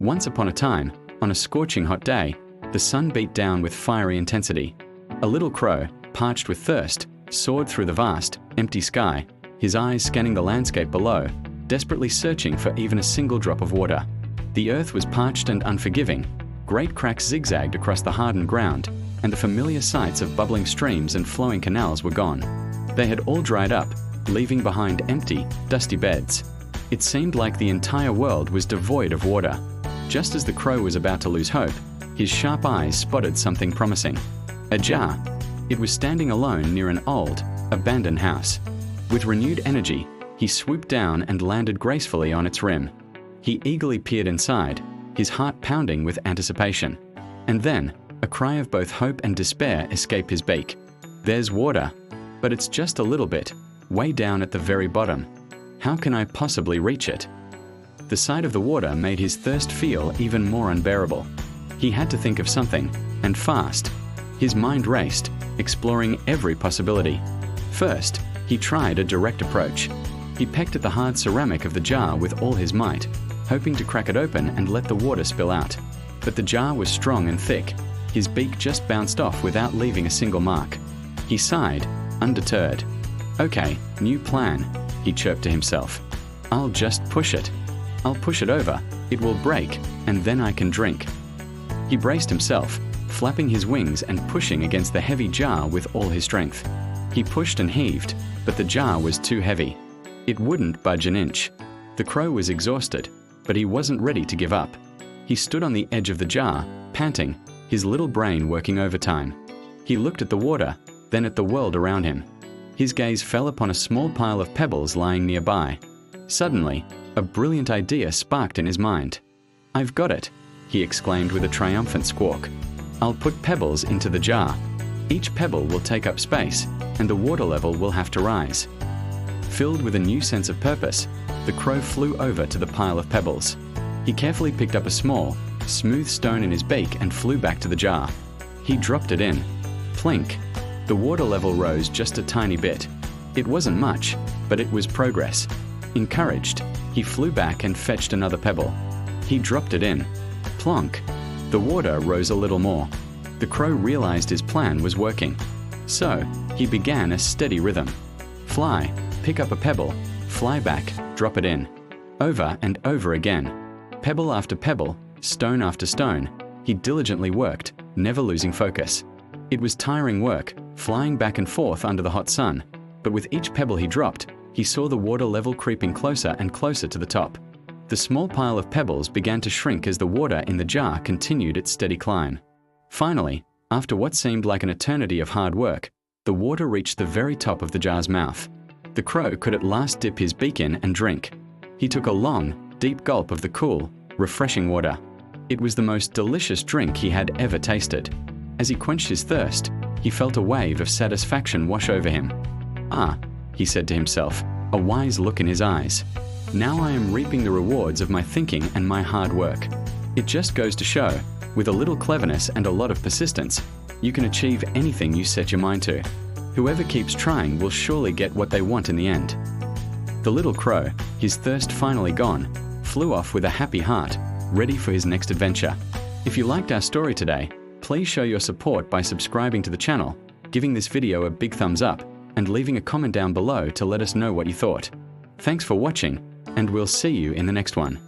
Once upon a time, on a scorching hot day, the sun beat down with fiery intensity. A little crow, parched with thirst, soared through the vast, empty sky, his eyes scanning the landscape below, desperately searching for even a single drop of water. The earth was parched and unforgiving. Great cracks zigzagged across the hardened ground, and the familiar sights of bubbling streams and flowing canals were gone. They had all dried up, leaving behind empty, dusty beds. It seemed like the entire world was devoid of water. Just as the crow was about to lose hope, his sharp eyes spotted something promising. A jar. It was standing alone near an old, abandoned house. With renewed energy, he swooped down and landed gracefully on its rim. He eagerly peered inside, his heart pounding with anticipation. And then, a cry of both hope and despair escaped his beak. There's water, but it's just a little bit, way down at the very bottom. How can I possibly reach it? The sight of the water made his thirst feel even more unbearable. He had to think of something, and fast. His mind raced, exploring every possibility. First, he tried a direct approach. He pecked at the hard ceramic of the jar with all his might, hoping to crack it open and let the water spill out. But the jar was strong and thick. His beak just bounced off without leaving a single mark. He sighed, undeterred. Okay, new plan, he chirped to himself. I'll just push it. I'll push it over, it will break, and then I can drink. He braced himself, flapping his wings and pushing against the heavy jar with all his strength. He pushed and heaved, but the jar was too heavy. It wouldn't budge an inch. The crow was exhausted, but he wasn't ready to give up. He stood on the edge of the jar, panting, his little brain working overtime. He looked at the water, then at the world around him. His gaze fell upon a small pile of pebbles lying nearby. Suddenly, a brilliant idea sparked in his mind. I've got it, he exclaimed with a triumphant squawk. I'll put pebbles into the jar. Each pebble will take up space, and the water level will have to rise. Filled with a new sense of purpose, the crow flew over to the pile of pebbles. He carefully picked up a small, smooth stone in his beak and flew back to the jar. He dropped it in. Plink! The water level rose just a tiny bit. It wasn't much, but it was progress. Encouraged, he flew back and fetched another pebble. He dropped it in. Plonk! The water rose a little more. The crow realized his plan was working. So, he began a steady rhythm. Fly, pick up a pebble, fly back, drop it in. Over and over again. Pebble after pebble, stone after stone, he diligently worked, never losing focus. It was tiring work, flying back and forth under the hot sun, but with each pebble he dropped, he saw the water level creeping closer and closer to the top. The small pile of pebbles began to shrink as the water in the jar continued its steady climb. Finally, after what seemed like an eternity of hard work, the water reached the very top of the jar's mouth. The crow could at last dip his beak in and drink. He took a long, deep gulp of the cool, refreshing water. It was the most delicious drink he had ever tasted. As he quenched his thirst, he felt a wave of satisfaction wash over him. Ah, he said to himself, a wise look in his eyes. Now I am reaping the rewards of my thinking and my hard work. It just goes to show, with a little cleverness and a lot of persistence, you can achieve anything you set your mind to. Whoever keeps trying will surely get what they want in the end. The little crow, his thirst finally gone, flew off with a happy heart, ready for his next adventure. If you liked our story today, please show your support by subscribing to the channel, giving this video a big thumbs up, and leaving a comment down below to let us know what you thought. Thanks for watching, and we'll see you in the next one.